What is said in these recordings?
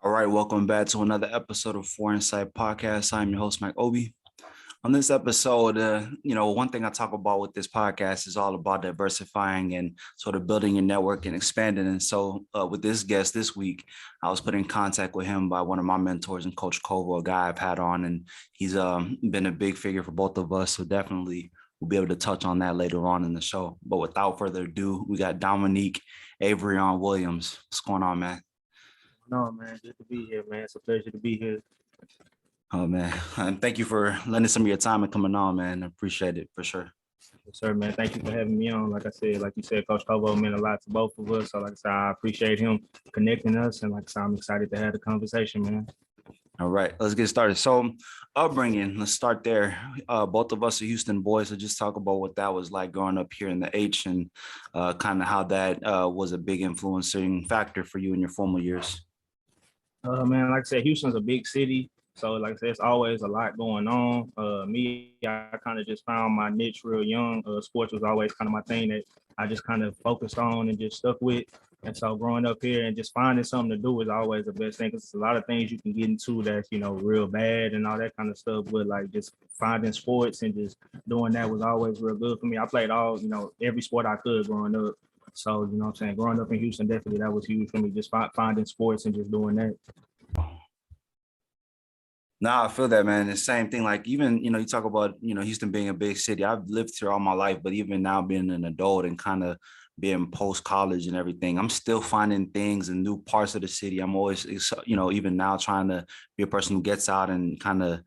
All right, welcome back to another episode of Foreign Insight Podcast. I'm your host, Mike Obi. On this episode, one thing I talk about with this podcast is all about diversifying and sort of building your network and expanding. And so, with this guest this week, I was put in contact with him by one of my mentors and Coach Kovo, a guy I've had on, and he's been a big figure for both of us. So definitely, we'll be able to touch on that later on in the show. But without further ado, we got Dominique Avrion Williams. What's going on, man? No, man, good to be here, man. It's a pleasure to be here. Oh man, and thank you for lending some of your time and coming on, man. I appreciate it for sure. Yes, sir, man. Thank you for having me on. Like I said, like you said, Coach Kovo meant a lot to both of us. So, like I said, I appreciate him connecting us, and like I said, I'm excited to have the conversation, man. All right, let's get started. So, upbringing, let's start there. Both of us are Houston boys, so just talk about what that was like growing up here in the H, and kind of how that was a big influencing factor for you in your formal years. Man, like I said, Houston's a big city. So, like I said, it's always a lot going on. I kind of just found my niche real young. Sports was always kind of my thing that I just kind of focused on and just stuck with. And so growing up here and just finding something to do is always the best thing, because it's a lot of things you can get into that's, real bad and all that kind of stuff. But like just finding sports and just doing that was always real good for me. I played every sport I could growing up. So, what I'm saying, growing up in Houston, definitely that was huge for me, just finding sports and just doing that. No, I feel that, man. The same thing. Like even, you talk about, Houston being a big city. I've lived here all my life, but even now being an adult and kind of being post college and everything, I'm still finding things in new parts of the city. I'm always, even now trying to be a person who gets out and kind of,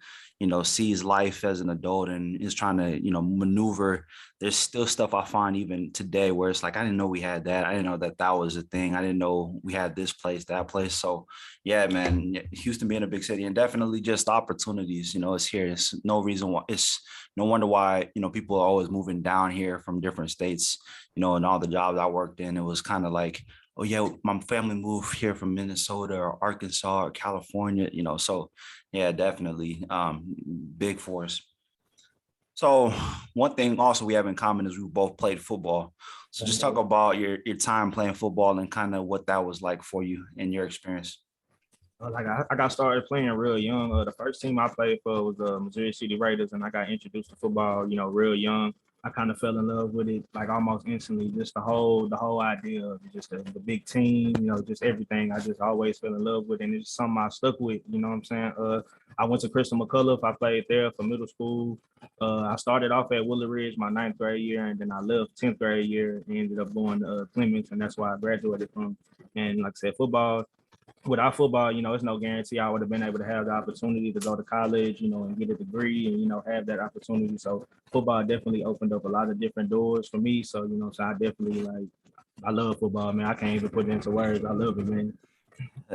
sees life as an adult and is trying to, maneuver. There's still stuff I find even today where it's like, I didn't know we had that. I didn't know that was a thing. I didn't know we had this place, that place. So yeah, man, Houston being a big city and definitely just opportunities, it's here. It's no reason why, it's no wonder why, people are always moving down here from different states, and all the jobs I worked in, it was kind of like, oh yeah, my family moved here from Minnesota or Arkansas or California, so yeah, definitely big for us. So one thing also we have in common is we both played football. So just talk about your time playing football and kind of what that was like for you and your experience. I got started playing real young. The first team I played for was the Missouri City Raiders, and I got introduced to football, real young. I kind of fell in love with it like almost instantly. Just the whole idea of just the big team, just everything. I just always fell in love with it, and it's something I stuck with. You know what I'm saying? I went to Crystal McCullough. I played there for middle school. I started off at Willow Ridge my ninth grade year, and then I left 10th grade year and ended up going to Clemens, and that's why I graduated from. And like I said, football, without football, it's no guarantee I would have been able to have the opportunity to go to college, and get a degree and, have that opportunity. So football definitely opened up a lot of different doors for me. So, so I definitely I love football, man. I can't even put it into words. I love it, man.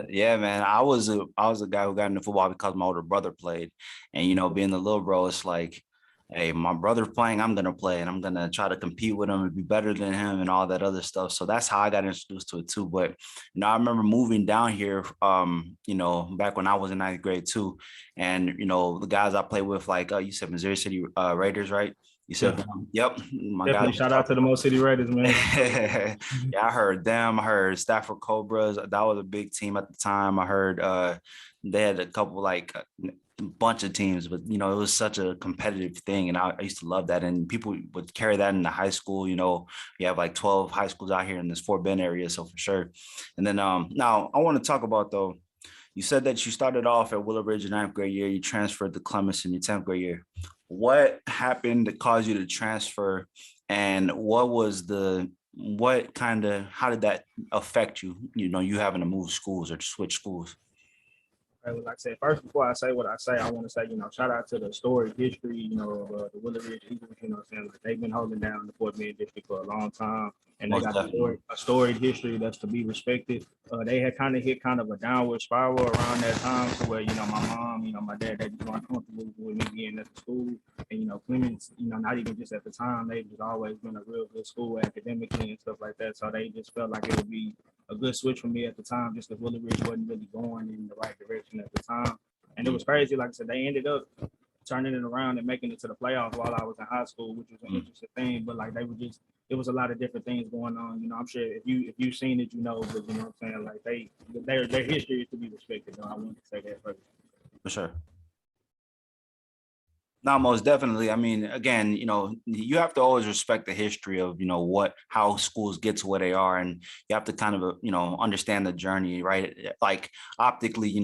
Yeah, man. I was a guy who got into football because my older brother played. And being the little bro, it's like, hey, my brother's playing, I'm gonna play and I'm gonna try to compete with him and be better than him and all that other stuff. So that's how I got introduced to it too. But I remember moving down here back when I was in ninth grade too. And the guys I played with, like you said Missouri City Raiders, right? You said, yep. My Definitely guy. shout out to the Mo City Raiders, man. Yeah, I heard them. I heard Stafford Cobras. That was a big team at the time. I heard they had a couple like a bunch of teams, but it was such a competitive thing, and I used to love that. And people would carry that into high school. You have like 12 high schools out here in this Fort Bend area, so for sure. And then now I want to talk about though. You said that you started off at Willow Ridge in ninth grade year. You transferred to Clemens in your 10th grade year. What happened that caused you to transfer, and how did that affect you? You having to move schools or to switch schools. Like I said, first, before I say what I say, I want to say, shout out to the storied history, of the Willow Ridge Eagles. What I'm saying? Like they've been holding down the Fort Bend district for a long time, and they got a storied history that's to be respected. They had kind of hit kind of a downward spiral around that time, to where my mom, my dad, they just weren't comfortable with me being at the school, and Clemens, not even just at the time, they've just always been a real good school academically and stuff like that. So they just felt like it would be a good switch for me at the time, just because Willow Ridge wasn't really going in the right direction at the time. And it was crazy. Like I said, they ended up turning it around and making it to the playoffs while I was in high school, which was an interesting thing. But like they were just, it was a lot of different things going on. You know, I'm sure if you've seen it, you know. But you know what I'm saying, like their history is to be respected. Though I wanted to say that first. For sure. No, most definitely. I mean, again, you have to always respect the history of, how schools get to where they are. And you have to kind of, understand the journey, right? Like optically,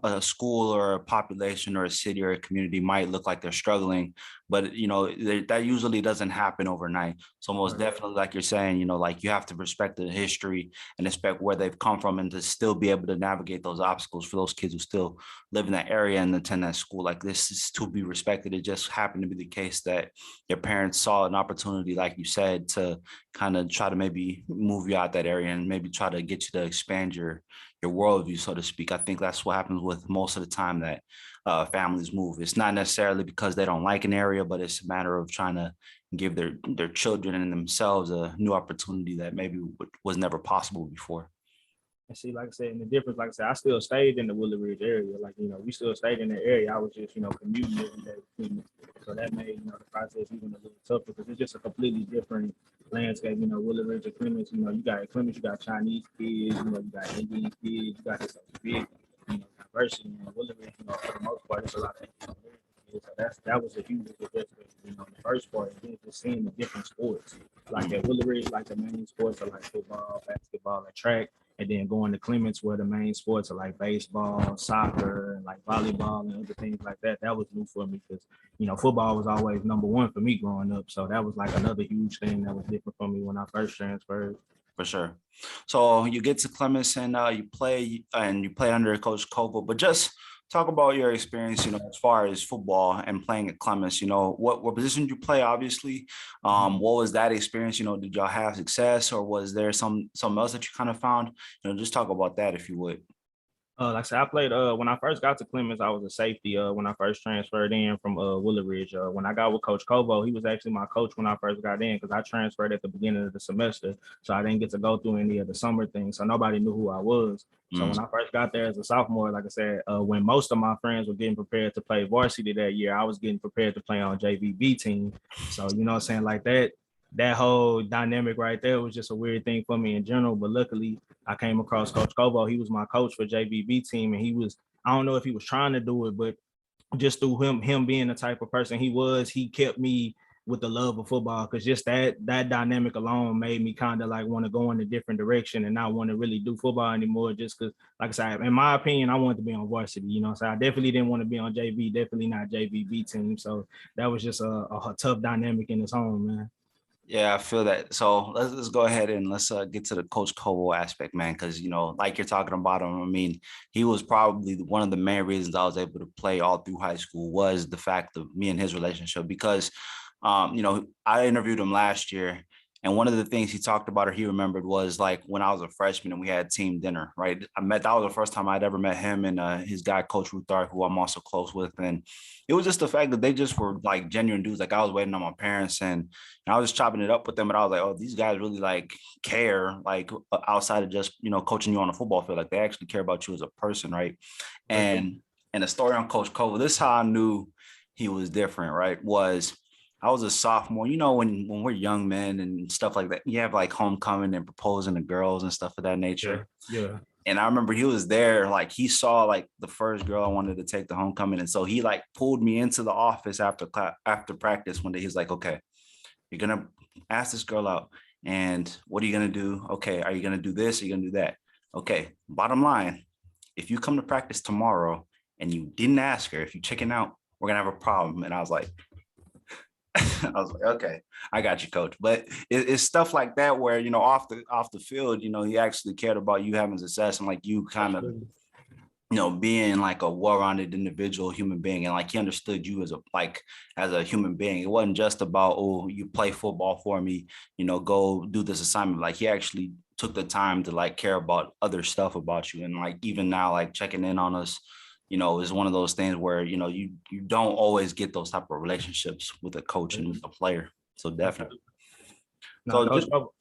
a school or a population or a city or a community might look like they're struggling, but, that usually doesn't happen overnight. So most definitely, like you're saying, like you have to respect the history and respect where they've come from and to still be able to navigate those obstacles for those kids who still live in that area and attend that school. Like this is to be respected. It just happened to be the case that your parents saw an opportunity, like you said, to kind of try to maybe move you out that area and maybe try to get you to expand your worldview, so to speak. I think that's what happens with most of the time that families move. It's not necessarily because they don't like an area, but it's a matter of trying to give their children and themselves a new opportunity that maybe was never possible before. And see, like I said, and the difference, like I said, I still stayed in the Willow Ridge area. Like, we still stayed in the area. I was just, commuting every day between. So that made, the process even a little tougher because it's just a completely different landscape. Willow Ridge and Clemens, you got Clemens, you got Chinese kids, you got Indian kids, you got this big, diversity. And Willow Ridge, for the most part, it's a lot of so that was a huge difference, the first part, and then just seeing the different sports. Like at Willow Ridge, like the main sports are like football, basketball, and track. And then going to Clements where the main sports are like baseball, soccer, and like volleyball and other things like that. That was new for me because, football was always number one for me growing up. So that was like another huge thing that was different for me when I first transferred. For sure. So you get to Clements and you play under Coach Koval, but just talk about your experience, as far as football and playing at Clements. What position did you play, obviously? What was that experience? Did y'all have success or was there something else that you kind of found? Just talk about that if you would. Like I said, I played when I first got to Clemens, I was a safety when I first transferred in from Willow Ridge. When I got with Coach Kovo, he was actually my coach when I first got in because I transferred at the beginning of the semester. So I didn't get to go through any of the summer things. So nobody knew who I was. So when I first got there as a sophomore, like I said, when most of my friends were getting prepared to play varsity that year, I was getting prepared to play on JVB team. So, what I'm saying, like that whole dynamic right there was just a weird thing for me in general. But luckily, I came across Coach Kovo. He was my coach for JVB team, and I don't know if he was trying to do it, but just through him being the type of person he kept me with the love of football because just that dynamic alone made me kind of like want to go in a different direction and not want to really do football anymore just because, like I said, in my opinion, I wanted to be on varsity, so I definitely didn't want to be on JV, definitely not JVB team. So that was just a tough dynamic in its own, man. Yeah, I feel that. So let's go ahead and let's get to the Coach Koval aspect, man, because like you're talking about him. I mean, he was probably one of the main reasons I was able to play all through high school was the fact of me and his relationship. Because, I interviewed him last year, and one of the things he talked about or he remembered was like when I was a freshman and we had team dinner, right? That was the first time I'd ever met him and his guy, Coach Ruthar, who I'm also close with. And it was just the fact that they just were like genuine dudes. Like I was waiting on my parents and I was just chopping it up with them. And I was like, oh, these guys really like care, like outside of just, coaching you on the football field. Like they actually care about you as a person, right? And the story on Coach Koval, this is how I knew he was different, right? I was a sophomore, when we're young men and stuff like that, you have like homecoming and proposing to girls and stuff of that nature. Yeah. And I remember he was there, like he saw like the first girl I wanted to take to homecoming. And so he like pulled me into the office after practice one day. He's like, okay, you're going to ask this girl out. And what are you going to do? Okay, are you going to do this? Are you going to do that? Okay, bottom line, if you come to practice tomorrow and you didn't ask her, if you chicken out, we're going to have a problem. And I was like, okay, I got you, coach. But it's stuff like that where, off the field, he actually cared about you having success and like you kind of, being like a well-rounded individual human being. And like he understood you as a human being. It wasn't just about, oh, you play football for me, go do this assignment. Like he actually took the time to like care about other stuff about you. And like even now, like checking in on us, is one of those things where, you don't always get those type of relationships with a coach and with a player. So definitely. No, so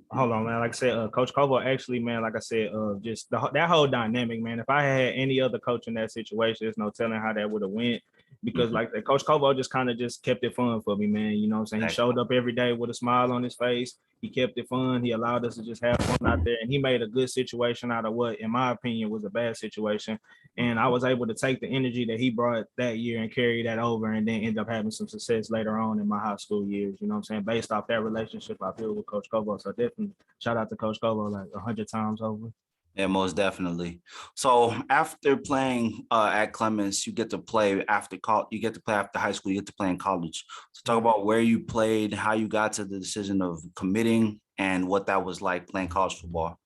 hold on, man. Like I said, Coach Koval actually, man, like I said, just that whole dynamic, man. If I had any other coach in that situation, there's no telling how that would have went. because like Coach Kovo just kind of just kept it fun for me, man. You know what I'm saying? He showed up every day with a smile on his face. He kept it fun. He allowed us to just have fun out there, and he made a good situation out of what, in my opinion, was a bad situation. And I was able to take the energy that he brought that year and carry that over, and then end up having some success later on in my high school years. You know what I'm saying? Based off that relationship I built with Coach Kovo. So definitely shout out to Coach Kovo like 100 times over. Yeah, most definitely. So after playing at Clemens, you get to play after college. You get to play after high school. You get to play in college. So talk about where you played, how you got to the decision of committing, and what that was like playing college football.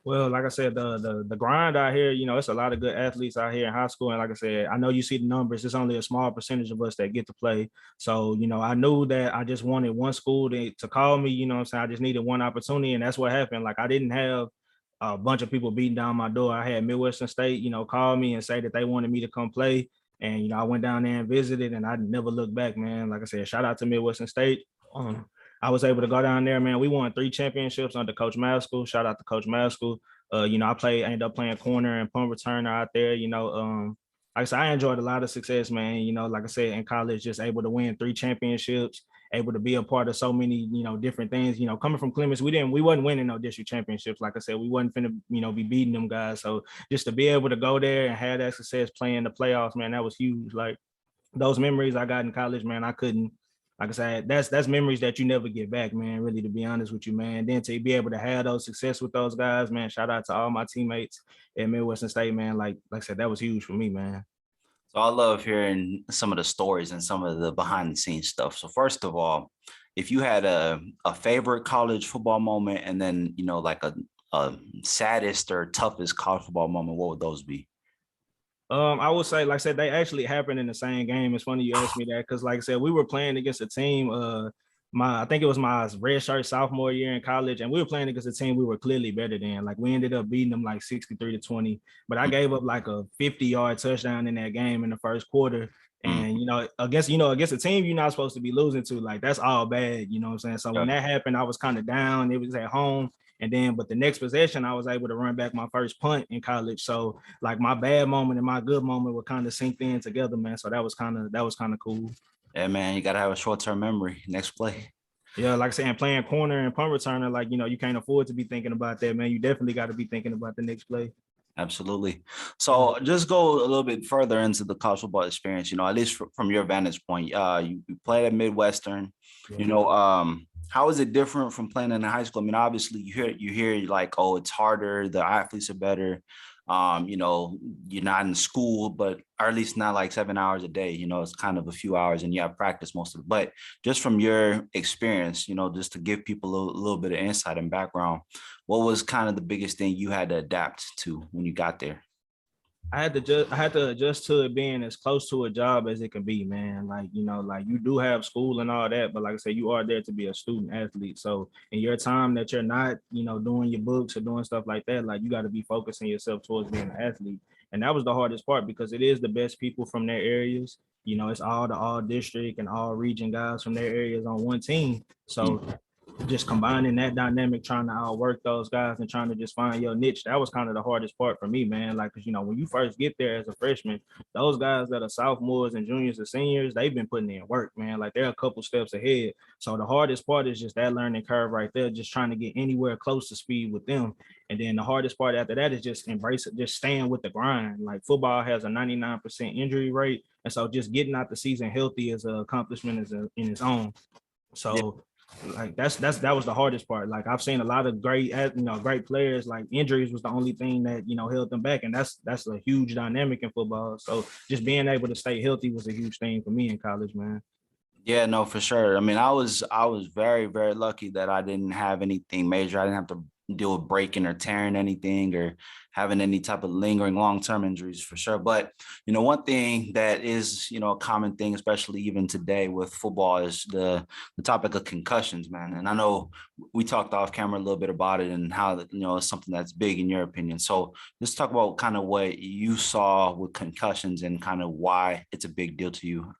Well, like I said, the grind out here, you know, it's a lot of good athletes out here in high school. And like I said, I know you see the numbers. It's only a small percentage of us that get to play. So, you know, I knew that I just wanted one school to call me. You know what I'm saying? I just needed one opportunity, and that's what happened. Like I didn't have a bunch of people beating down my door. I had Midwestern State, you know, call me and say that they wanted me to come play. And, you know, I went down there and visited, and I never looked back, man. Like I said, shout out to Midwestern State. I was able to go down there, man. We won 3 championships under Coach Maskell. Shout out to Coach Maskell. You know, I ended up playing corner and punt returner out there. You know, like I said, I enjoyed a lot of success, man. You know, like I said, in college, just able to win 3 championships, able to be a part of so many, you know, different things. You know, coming from Clemens, we wasn't winning no district championships. Like I said, we wasn't finna, you know, be beating them guys. So just to be able to go there and have that success playing the playoffs, man, that was huge. Like those memories I got in college, man, I couldn't. Like I said, that's memories that you never get back, man. Really, to be honest with you, man. Then to be able to have those success with those guys, man. Shout out to all my teammates at Midwestern State, man. Like I said, that was huge for me, man. So I love hearing some of the stories and some of the behind the scenes stuff. So first of all, if you had a favorite college football moment, and then, you know, like a saddest or toughest college football moment, what would those be? I would say, like I said, they actually happened in the same game. It's funny you asked me that because, like I said, we were playing against a team. I think it was my red shirt sophomore year in college, and we were playing against a team we were clearly better than. Like we ended up beating them like 63-20, but I gave up like a 50-yard touchdown in that game in the first quarter. And against a team you're not supposed to be losing to, like that's all bad. You know what I'm saying? So when that happened, I was kind of down. It was at home. But the next possession, I was able to run back my first punt in college. So like my bad moment and my good moment were kind of synced in together, man. So that was kind of cool. Yeah, man, you gotta have a short-term memory. Next play. Yeah, like I said, playing corner and punt returner, like, you know, you can't afford to be thinking about that, man. You definitely got to be thinking about the next play. Absolutely. So just go a little bit further into the college football experience, you know, at least from your vantage point. You played at Midwestern, how is it different from playing in high school? I mean, obviously you hear like, oh, it's harder, the athletes are better. You know, you're not in school, but or at least not like 7 hours a day, you know, it's kind of a few hours and you have practice most of it. But just from your experience, you know, just to give people a little bit of insight and background, what was kind of the biggest thing you had to adapt to when you got there? I had to adjust to it being as close to a job as it can be, man. Like, you know, like you do have school and all that, but like I said, you are there to be a student athlete. So in your time that you're not, you know, doing your books or doing stuff like that, like you got to be focusing yourself towards being an athlete. And that was the hardest part because it is the best people from their areas. You know, it's all district and all region guys from their areas on one team. So just combining that dynamic, trying to outwork those guys and trying to just find your niche. That was kind of the hardest part for me, man. Like, cause you know, when you first get there as a freshman, those guys that are sophomores and juniors and seniors, they've been putting in work, man. Like they're a couple steps ahead. So the hardest part is just that learning curve right there, just trying to get anywhere close to speed with them. And then the hardest part after that is just embrace it, just staying with the grind. Like football has a 99% injury rate. And so just getting out the season healthy is an accomplishment in its own. So like that was the hardest part. Like I've seen a lot of great players, like injuries was the only thing that, you know, held them back. And that's a huge dynamic in football. So just being able to stay healthy was a huge thing for me in college, man. Yeah, no, for sure. I mean, I was very, very lucky that I didn't have anything major. I didn't have to deal with breaking or tearing anything or having any type of lingering long-term injuries for sure. But, you know, one thing that is, you know, a common thing, especially even today with football, is the topic of concussions, man. And I know we talked off camera a little bit about it and how, you know, it's something that's big in your opinion. So let's talk about kind of what you saw with concussions and kind of why it's a big deal to you.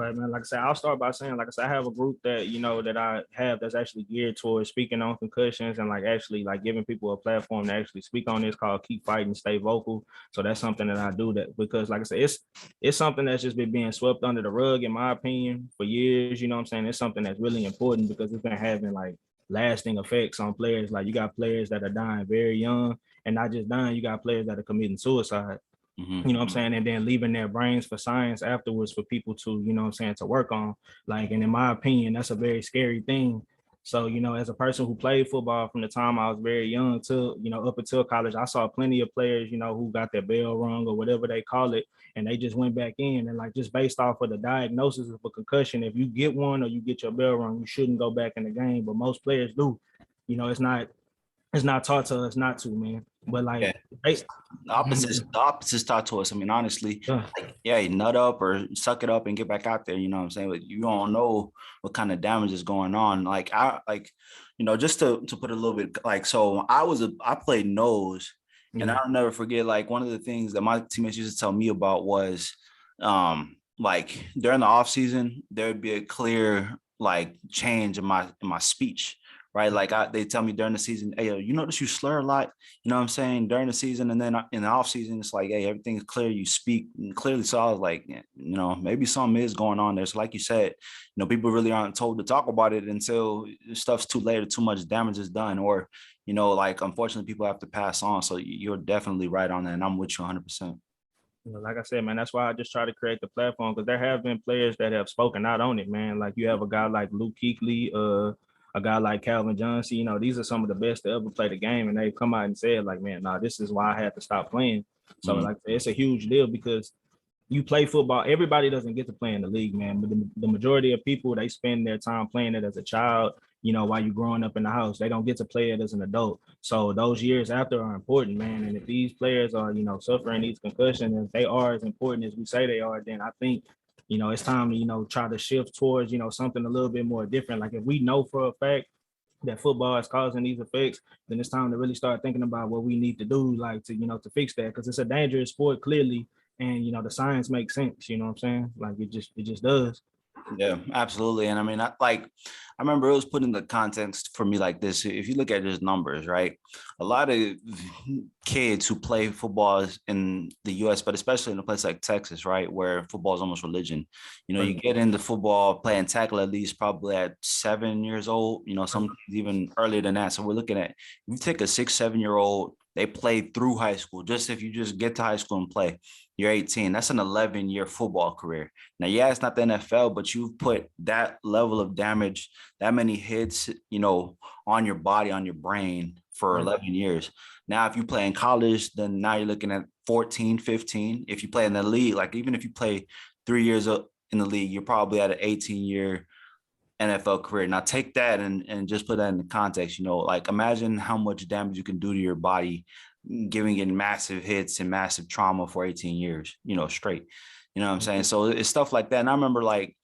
Okay, man. Like I said, I'll start by saying, like I said, I have a group that, that I have that's actually geared towards speaking on concussions and like actually like giving people a platform to actually speak on this called Keep Fighting, Stay Vocal. So that's something that I do that because like I said, it's something that's just been being swept under the rug, in my opinion, for years. You know what I'm saying? It's something that's really important because it's been having like lasting effects on players. Like you got players that are dying very young and not just dying, you got players that are committing suicide. Mm-hmm. You know what I'm saying? And then leaving their brains for science afterwards for people to, to work on. Like, and in my opinion, that's a very scary thing. So, as a person who played football from the time I was very young to, up until college, I saw plenty of players, who got their bell rung or whatever they call it, and they just went back in. And like just based off of the diagnosis of a concussion, if you get one or you get your bell rung, you shouldn't go back in the game. But most players do. It's not taught to us not to, man. But like, Yeah. The opposite's taught to us. I mean, honestly, like, yeah, you nut up or suck it up and get back out there. You know what I'm saying? But you don't know what kind of damage is going on. Just to put a little bit like, so I played nose, and I'll never forget. Like one of the things that my teammates used to tell me about was, like during the off season, there would be a clear like change in my speech. Right, like they tell me during the season, hey, you notice you slur a lot. You know what I'm saying, during the season, and then in the off season, it's like, hey, everything is clear. You speak clearly. So I was like, maybe something is going on there. So like you said, people really aren't told to talk about it until stuff's too late or too much damage is done, or like unfortunately, people have to pass on. So you're definitely right on that, and I'm with you 100%. Like I said, man, that's why I just try to create the platform because there have been players that have spoken out on it, man. Like you have a guy like Luke Kuechly, a guy like Calvin Johnson. These are some of the best to ever play the game, and they've come out and said, like, man, nah, this is why I had to stop playing. So, like, it's a huge deal because you play football. Everybody doesn't get to play in the league, man. But the majority of people, they spend their time playing it as a child, while you're growing up in the house. They don't get to play it as an adult. So those years after are important, man. And if these players are, suffering these concussions, if they are as important as we say they are, then I think, it's time to, try to shift towards, something a little bit more different. Like if we know for a fact that football is causing these effects, then it's time to really start thinking about what we need to do, like to fix that, because it's a dangerous sport clearly, and the science makes sense. You know what I'm saying? Like it just does. Yeah, absolutely. And I mean, I remember it was put in the context for me like this. If you look at just numbers, right? A lot of kids who play football in the US, but especially in a place like Texas, right, where football is almost religion. You get into football, playing tackle at least probably at 7 years old, some even earlier than that. So we're looking at, if you take a 6, 7 year old, they play through high school. Just if you just get to high school and play, you're 18. That's an 11-year football career. Now, yeah, it's not the NFL, but you've put that level of damage, that many hits, on your body, on your brain for 11 years. Now, if you play in college, then now you're looking at 14, 15. If you play in the league, like even if you play 3 years in the league, you're probably at an 18-year NFL career. Now take that and just put that in the context, like imagine how much damage you can do to your body, giving it massive hits and massive trauma for 18 years, straight. You know what I'm saying? So it's stuff like that. And I remember like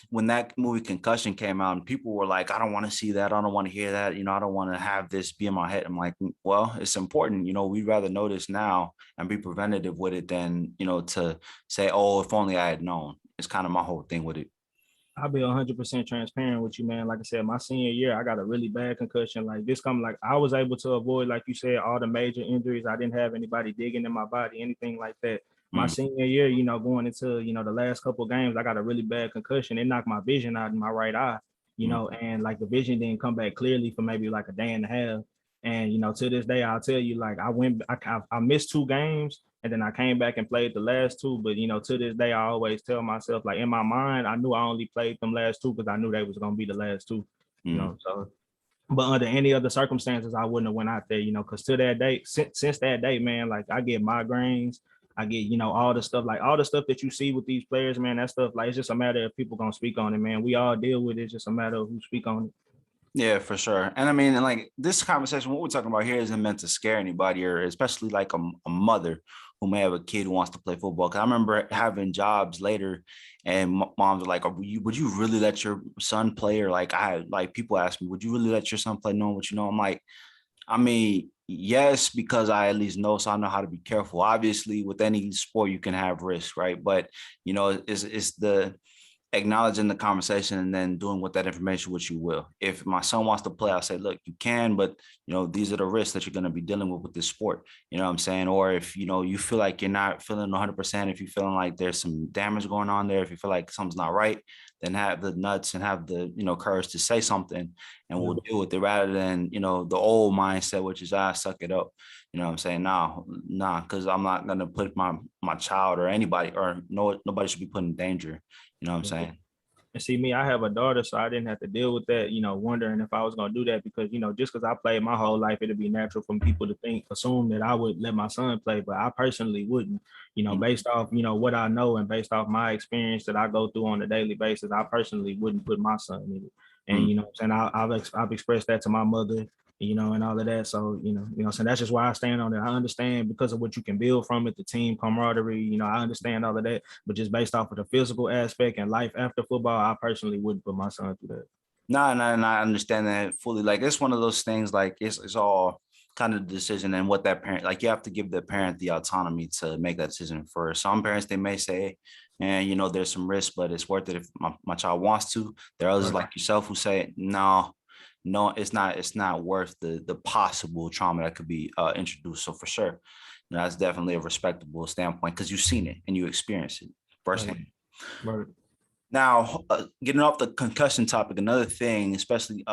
when that movie Concussion came out and people were like, I don't want to see that. I don't want to hear that. I don't want to have this be in my head. I'm like, well, it's important. We'd rather know this now and be preventative with it than, to say, oh, if only I had known. It's kind of my whole thing with it. I'll be 100% transparent with you, man. Like I said, my senior year, I got a really bad concussion. Like this like I was able to avoid, like you said, all the major injuries. I didn't have anybody digging in my body, anything like that. My senior year, going into, the last couple of games, I got a really bad concussion. It knocked my vision out in my right eye, and like the vision didn't come back clearly for maybe like a day and a half. And, to this day, I'll tell you, like I missed 2 games and then I came back and played the last 2. But, to this day, I always tell myself, like in my mind, I knew I only played them last 2 because I knew they was going to be the last 2, so. But under any other circumstances, I wouldn't have went out there, because to that day, since that day, man, like I get migraines. I get, all the stuff that you see with these players, man, that stuff, like, it's just a matter of people going to speak on it, man. We all deal with it. It's just a matter of who speak on it. Yeah, for sure. And I mean, and like this conversation, what we're talking about here isn't meant to scare anybody, or especially like a mother who may have a kid who wants to play football. Cause I remember having jobs later and moms were like, would you really let your son play? Or like people ask me, would you really let your son play knowing what you know? I'm like, I mean, yes, because I at least know, so I know how to be careful. Obviously, with any sport, you can have risk, right? But it's acknowledging the conversation and then doing with that information what you will. If my son wants to play, I'll say, look, you can, but these are the risks that you're going to be dealing with this sport. You know what I'm saying? Or if you feel like you're not feeling 100%, if you're feeling like there's some damage going on there, if you feel like something's not right, then have the nuts and have the courage to say something, and we'll deal with it, rather than the old mindset, which is suck it up. You know what I'm saying? Nah, because I'm not gonna put my child or anybody, or nobody should be put in danger. You know what I'm saying? And see, me, I have a daughter, so I didn't have to deal with that, wondering if I was going to do that, because, just because I played my whole life, it'd be natural for people to assume that I would let my son play, but I personally wouldn't, based off, what I know and based off my experience that I go through on a daily basis, I personally wouldn't put my son in it. And, and I've expressed that to my mother, and all of that. So, so that's just why I stand on it. I understand because of what you can build from it, the team camaraderie, I understand all of that, but just based off of the physical aspect and life after football, I personally wouldn't put my son through that. No, I understand that fully. Like, it's one of those things, like it's all kind of decision, and what that parent, like, you have to give the parent the autonomy to make that decision first. Some parents, they may say, and there's some risk, but it's worth it if my child wants to. There are others like yourself who say, no, it's not worth the possible trauma that could be introduced. So for sure, that's definitely a respectable standpoint, because you've seen it and you experienced it firsthand. Right. Now, getting off the concussion topic, another thing, especially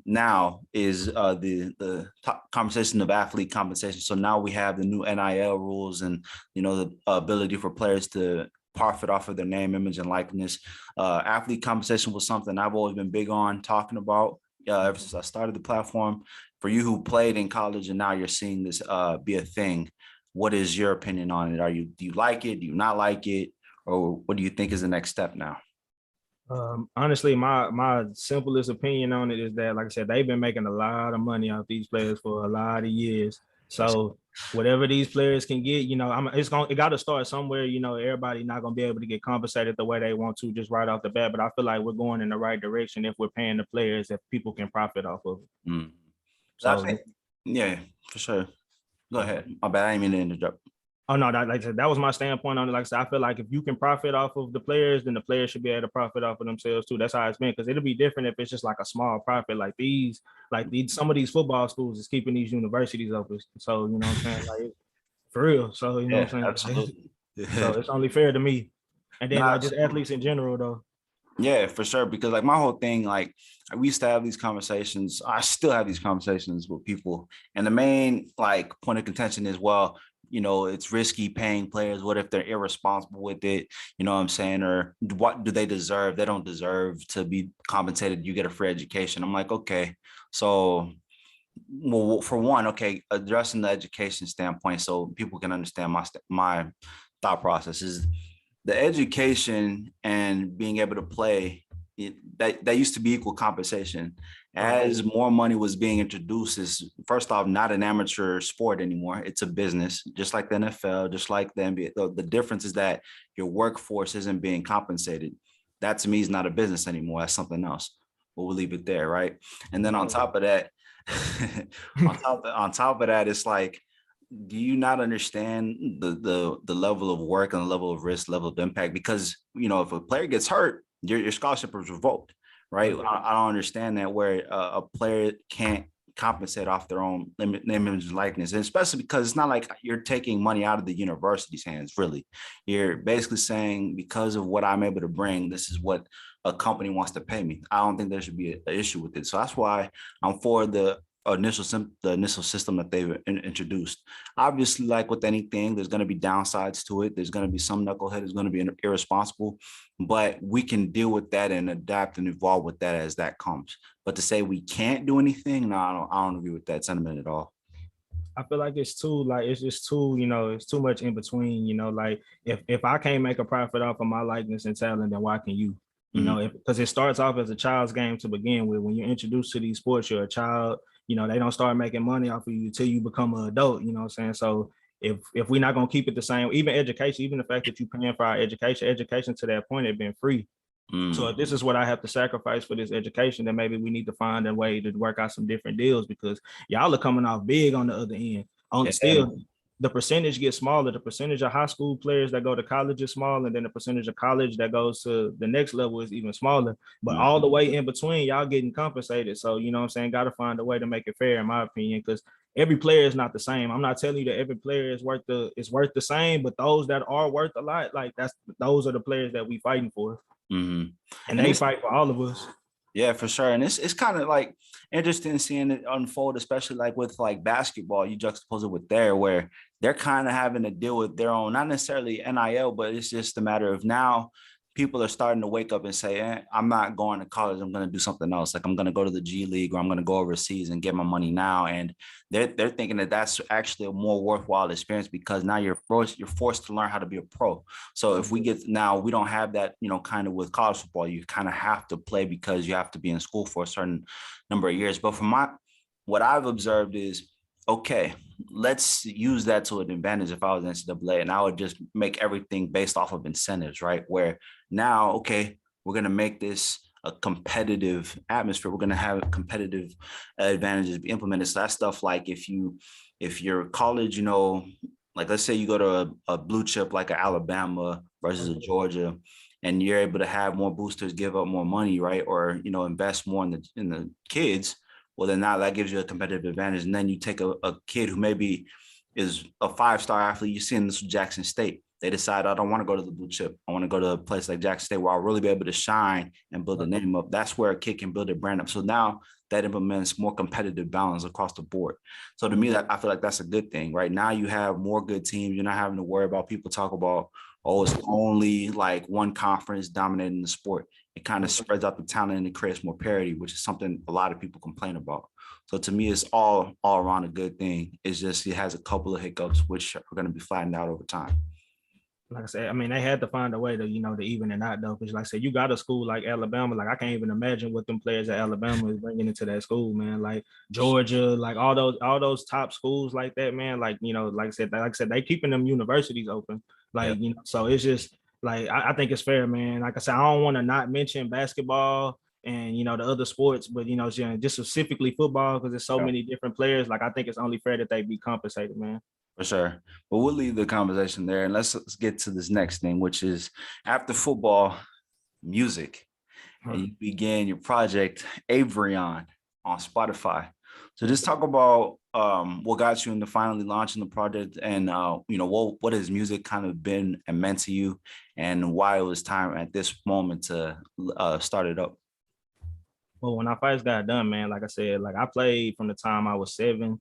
now, is the conversation of athlete compensation. So now we have the new NIL rules, and the ability for players to profit off of their name, image, and likeness. Athlete compensation was something I've always been big on talking about ever since I started the platform. For you who played in college and now you're seeing this be a thing, what is your opinion on it? Do you like it? Do you not like it? Or what do you think is the next step now? Honestly, my simplest opinion on it is that, like I said, they've been making a lot of money off these players for a lot of years. So whatever these players can get, it got to start somewhere. Everybody not gonna be able to get compensated the way they want to just right off the bat. But I feel like we're going in the right direction if we're paying the players, if people can profit off of it. Mm. So yeah, for sure. Go ahead. My bad. I didn't mean to interrupt. Oh no, like I said, that was my standpoint on it. Like I said, I feel like if you can profit off of the players, then the players should be able to profit off of themselves too. That's how it's been, because it'll be different if it's just like a small profit. Like some of these football schools is keeping these universities open. So you know what I'm saying, like, for real. So you know what I'm saying. Absolutely. So it's only fair to me. And then like just athletes in general though. Yeah, for sure. Because like my whole thing, like, we used to have these conversations. I still have these conversations with people, and the main like point of contention is, well, it's risky paying players. What if they're irresponsible with it? You know what I'm saying? Or what do they deserve? They don't deserve to be compensated. You get a free education. I'm like, okay. So, well, for one, okay, addressing the education standpoint so people can understand my thought process is the education and being able to play. That used to be equal compensation. As more money was being introduced, is first off not an amateur sport anymore. It's a business, just like the NFL, just like the NBA. The difference is that your workforce isn't being compensated. That to me is not a business anymore. That's something else. But we'll leave it there, right? And then on top of that, on top of that, it's like, do you not understand the level of work and the level of risk, level of impact? Because if a player gets hurt, your scholarship is revoked, right? I don't understand that, where a player can't compensate off their own name, image, and likeness, and especially because it's not like you're taking money out of the university's hands. Really, you're basically saying, because of what I'm able to bring, this is what a company wants to pay me. I don't think there should be an issue with it. So that's why I'm for the initial system that they've introduced. Obviously, like with anything, there's going to be downsides to it. There's going to be some knucklehead who's going to be irresponsible, but we can deal with that and adapt and evolve with that as that comes. But to say we can't do anything, no, I don't agree with that sentiment at all. I feel like it's just too, it's too much in between, like if I can't make a profit off of my likeness and talent, then why can you? Because it starts off as a child's game to begin with. When you're introduced to these sports, you're a child. They don't start making money off of you until you become an adult. You know what I'm saying? So if we're not gonna keep it the same, even education, even the fact that you're paying for our education to that point had been free. So if this is what I have to sacrifice for this education, then maybe we need to find a way to work out some different deals, because y'all are coming off big on the other end. the percentage gets smaller. The percentage of high school players that go to college is small, and then the percentage of college that goes to the next level is even smaller. But all the way in between, y'all getting compensated. So, you know what I'm saying? Got to find a way to make it fair, in my opinion, because every player is not the same. I'm not telling you that every player is worth the same, but those that are worth a lot, like those are the players that we fighting for. Mm-hmm. And they fight for all of us. Yeah, for sure. And it's kind of like interesting seeing it unfold, especially like with like basketball. You juxtapose it with where they're kind of having to deal with their own, not necessarily NIL, but it's just a matter of now people are starting to wake up and say, I'm not going to college. I'm going to do something else. Like I'm going to go to the G League, or I'm going to go overseas and get my money now. And they're thinking that that's actually a more worthwhile experience, because now you're forced to learn how to be a pro. So if we don't have that, kind of with college football, you kind of have to play because you have to be in school for a certain number of years. But what I've observed is, okay, let's use that to an advantage. If I was NCAA, and I would just make everything based off of incentives, right? Where now, okay, we're going to make this a competitive atmosphere. We're going to have competitive advantages be implemented. So that's stuff like if you're college, like let's say you go to a blue chip like a Alabama versus a Georgia, and you're able to have more boosters give up more money, right? Or, invest more in the kids. Well, then now that gives you a competitive advantage. And then you take a kid who maybe is a 5-star athlete. You see in this with Jackson State. They decide, I don't want to go to the blue chip. I want to go to a place like Jackson State where I'll really be able to shine and build a name up. That's where a kid can build a brand up. So now that implements more competitive balance across the board. So to me, I feel like that's a good thing. Right now you have more good teams. You're not having to worry about people talk about, it's only like one conference dominating the sport. It kind of spreads out the talent and it creates more parity, which is something a lot of people complain about. So to me, it's all around a good thing. It's just it has a couple of hiccups, which are going to be flattened out over time. Like I said, I mean, they had to find a way to, to even it out though. Because like I said, you got a school like Alabama. Like I can't even imagine what them players at Alabama is bringing into that school, man. Like Georgia, like all those top schools like that, man. Like, like I said, they keeping them universities open. Like, so it's just like, I think it's fair, man. Like I said, I don't want to not mention basketball and, the other sports, but, just specifically football, because there's so many different players. Like, I think it's only fair that they be compensated, man. For sure. But we'll leave the conversation there, and let's get to this next thing, which is after football, music. And you began your project Avrion on Spotify. So just talk about what got you into finally launching the project, and what has music kind of been and meant to you, and why it was time at this moment to start it up. Well, when I first got done, man, like I said, like I played from the time I was 7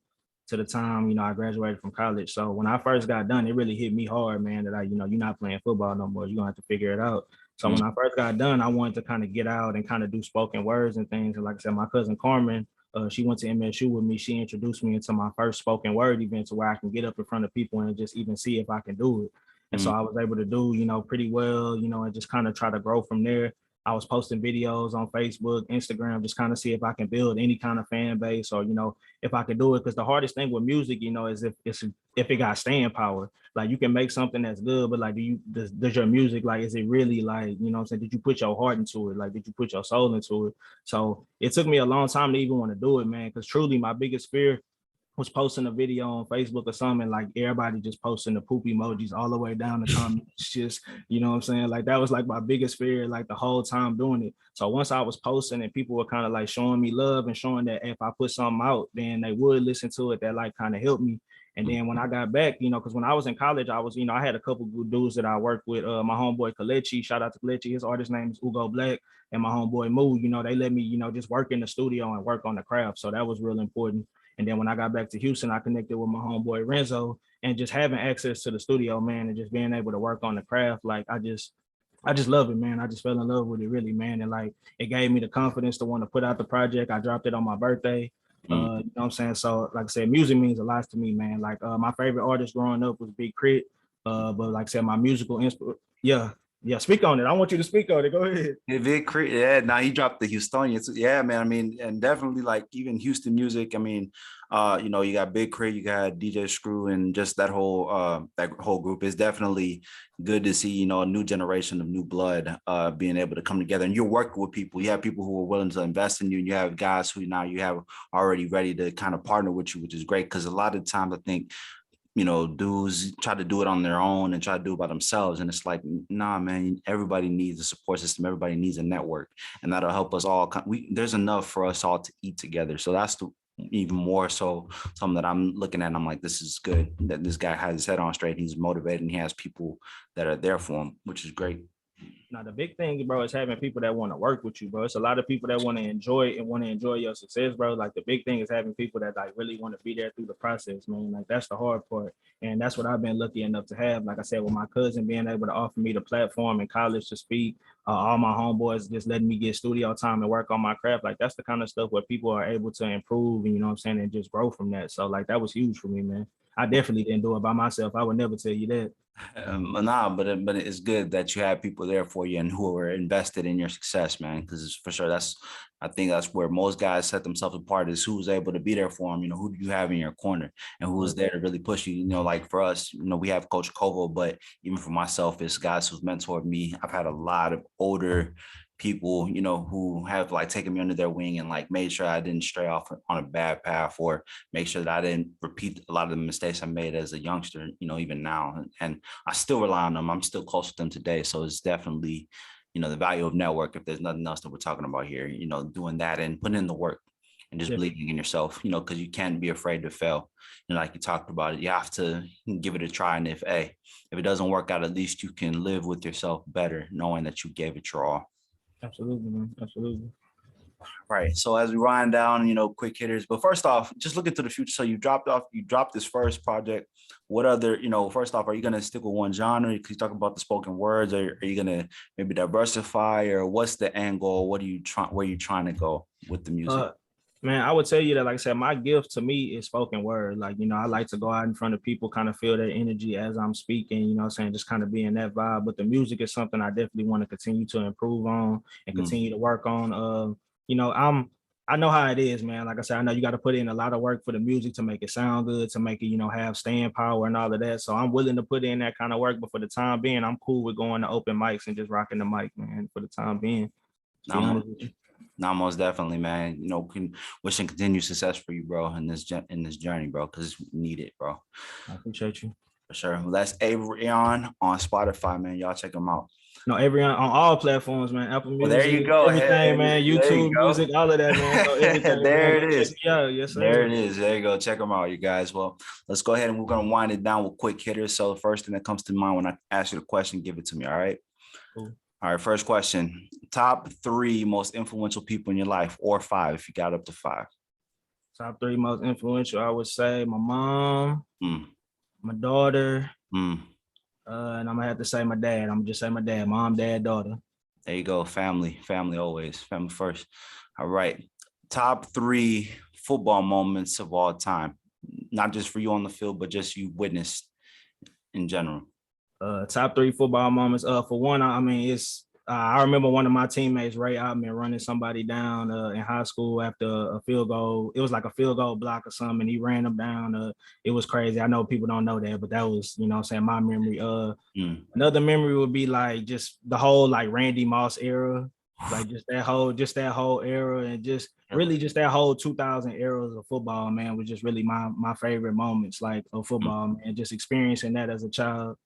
to the time, I graduated from college. So when I first got done, it really hit me hard, man, that you're not playing football no more. You're gonna have to figure it out. So when I first got done, I wanted to kind of get out and kind of do spoken words and things. And like I said, my cousin Carmen, she went to MSU with me. She introduced me into my first spoken word event, to where I can get up in front of people and just even see if I can do it. And so I was able to do, pretty well, and just kind of try to grow from there. I was posting videos on Facebook, Instagram, just kind of see if I can build any kind of fan base, or, if I can do it. Because the hardest thing with music, is if it got staying power. Like you can make something that's good, but like, does your music, like, is it really like, I'm saying, did you put your heart into it? Like, did you put your soul into it? So it took me a long time to even want to do it, man. Because truly my biggest fear was posting a video on Facebook or something, like everybody just posting the poop emojis all the way down the comments. Just, you know what I'm saying? Like that was like my biggest fear, like the whole time doing it. So once I was posting and people were kind of like showing me love and showing that if I put something out, then they would listen to it, that like kind of helped me. And then when I got back, because when I was in college, I was, I had a couple good dudes that I worked with. My homeboy Kalechi, shout out to Kalechi. His artist name is Ugo Black, and my homeboy Moo. They let me, just work in the studio and work on the craft. So that was real important. And then when I got back to Houston, I connected with my homeboy Renzo, and just having access to the studio, man, and just being able to work on the craft. Like I just love it, man. I just fell in love with it, really, man. And like, it gave me the confidence to want to put out the project. I dropped it on my birthday. You know what I'm saying? So like I said, music means a lot to me, man. Like my favorite artist growing up was Big Crit. But like I said, my musical yeah, speak on it. I want you to speak on it. Go ahead. Yeah, now he dropped the Houstonians. Yeah, man. I mean, and definitely like even Houston music. I mean, you got Big Crit, you got DJ Screw, and just that whole group is definitely good to see. A new generation of new blood being able to come together. And you're working with people. You have people who are willing to invest in you, and you have guys who now you have already ready to kind of partner with you, which is great. Because a lot of times I think dudes try to do it on their own and try to do it by themselves. And it's like, nah, man, everybody needs a support system. Everybody needs a network, and that'll help us all. There's enough for us all to eat together. So that's even more so something that I'm looking at. And I'm like, this is good that this guy has his head on straight. He's motivated and he has people that are there for him, which is great. Now, the big thing, bro, is having people that want to work with you, bro. It's a lot of people that want to enjoy your success, bro. Like, the big thing is having people that like really want to be there through the process, man. Like, that's the hard part. And that's what I've been lucky enough to have. Like I said, with my cousin being able to offer me the platform in college to speak, all my homeboys just letting me get studio time and work on my craft. Like, that's the kind of stuff where people are able to improve, and, you know what I'm saying, and just grow from that. So, like, that was huge for me, man. I definitely didn't do it by myself. I would never tell you that. But it's good that you have people there for you and who are invested in your success, man. Because for sure, I think that's where most guys set themselves apart, is who's able to be there for them. Who do you have in your corner and who is there to really push you? Like for us, we have Coach Kovo, but even for myself, it's guys who's mentored me. I've had a lot of older people, who have like taken me under their wing and like made sure I didn't stray off on a bad path, or make sure that I didn't repeat a lot of the mistakes I made as a youngster, even now. And I still rely on them. I'm still close with them today. So it's definitely, the value of network, if there's nothing else that we're talking about here, doing that and putting in the work and just believing in yourself, because you can't be afraid to fail. Like you talked about it, you have to give it a try. And if it doesn't work out, at least you can live with yourself better, knowing that you gave it your all. Absolutely, man. Absolutely. Right. So as we wind down, quick hitters. But first off, just looking to the future. So you dropped this first project. What other, first off, are you going to stick with one genre? Can you talk about the spoken words, or are you going to maybe diversify, or what's the end goal? Where are you trying to go with the music? Man, I would tell you that, like I said, my gift to me is spoken word. Like, I like to go out in front of people, kind of feel their energy as I'm speaking, what I'm saying, just kind of be in that vibe. But the music is something I definitely want to continue to improve on and continue to work on. I know how it is, man. Like I said, I know you got to put in a lot of work for the music to make it sound good, to make it, have staying power and all of that. So I'm willing to put in that kind of work. But for the time being, I'm cool with going to open mics and just rocking the mic, man, for the time being. To be honest with you. No, most definitely, man. Wishing continued success for you, bro, in this journey, bro, because we need it, bro. I appreciate you. For sure. Well, that's Avrion on Spotify, man. Y'all check him out. No, Avrion on all platforms, man. Apple Music, there you go. Everything, man. YouTube Music, all of that, man. So everything, there man. It is. Yeah, yes, sir. There it is. There you go. Check them out, you guys. Well, let's go ahead and we're gonna wind it down with quick hitters. So the first thing that comes to mind when I ask you the question, give it to me. All right. Cool. All right, first question. Top 3 most influential people in your life, or 5 if you got up to 5. Top 3 most influential, I would say my mom, my daughter, and I'm gonna have to say my dad. I'm gonna just say my dad, mom, dad, daughter. There you go. Family always. Family first. All right. Top 3 football moments of all time, not just for you on the field, but just you witnessed in general. Top 3 football moments. For one, I mean, it's I remember one of my teammates, Ray Outman, running somebody down in high school after a field goal. It was like a field goal block or something. And he ran them down. It was crazy. I know people don't know that, but that was, what I'm saying, my memory. Another memory would be like just the whole like Randy Moss era, like just that whole era, and just really just that whole 2000 eras of football, man, was just really my favorite moments like of football, man. Just experiencing that as a child.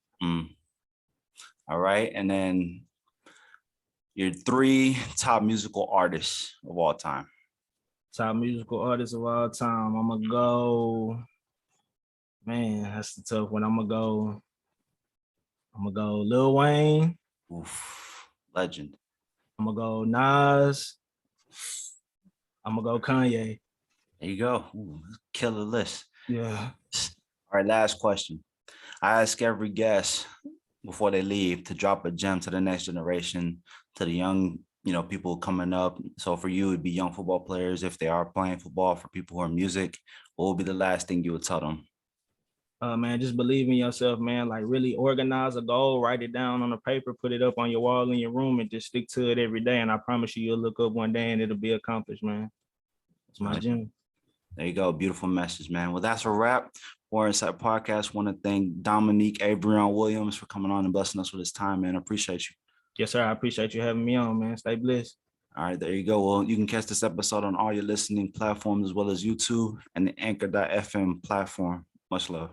All right. And then your 3 top musical artists of all time. Top musical artists of all time. I'm going to go, man, that's the tough one. I'm going to go Lil Wayne. Oof, legend. I'm going to go Nas. I'm going to go Kanye. There you go. Ooh, killer list. Yeah. All right, last question. I ask every guest before they leave to drop a gem to the next generation, to the young, people coming up. So for you, it'd be young football players if they are playing football. For people who are music, what would be the last thing you would tell them? Man, just believe in yourself, man. Like really organize a goal, write it down on a paper, put it up on your wall in your room, and just stick to it every day. And I promise you'll look up one day and it'll be accomplished, man. It's my gem. There you go. Beautiful message, man. Well, that's a wrap. For Inside Podcast, want to thank Dominique Avrion Williams for coming on and blessing us with his time, man. I appreciate you. Yes, sir. I appreciate you having me on, man. Stay blessed. All right, there you go. Well, you can catch this episode on all your listening platforms as well as YouTube and the Anchor.fm platform. Much love.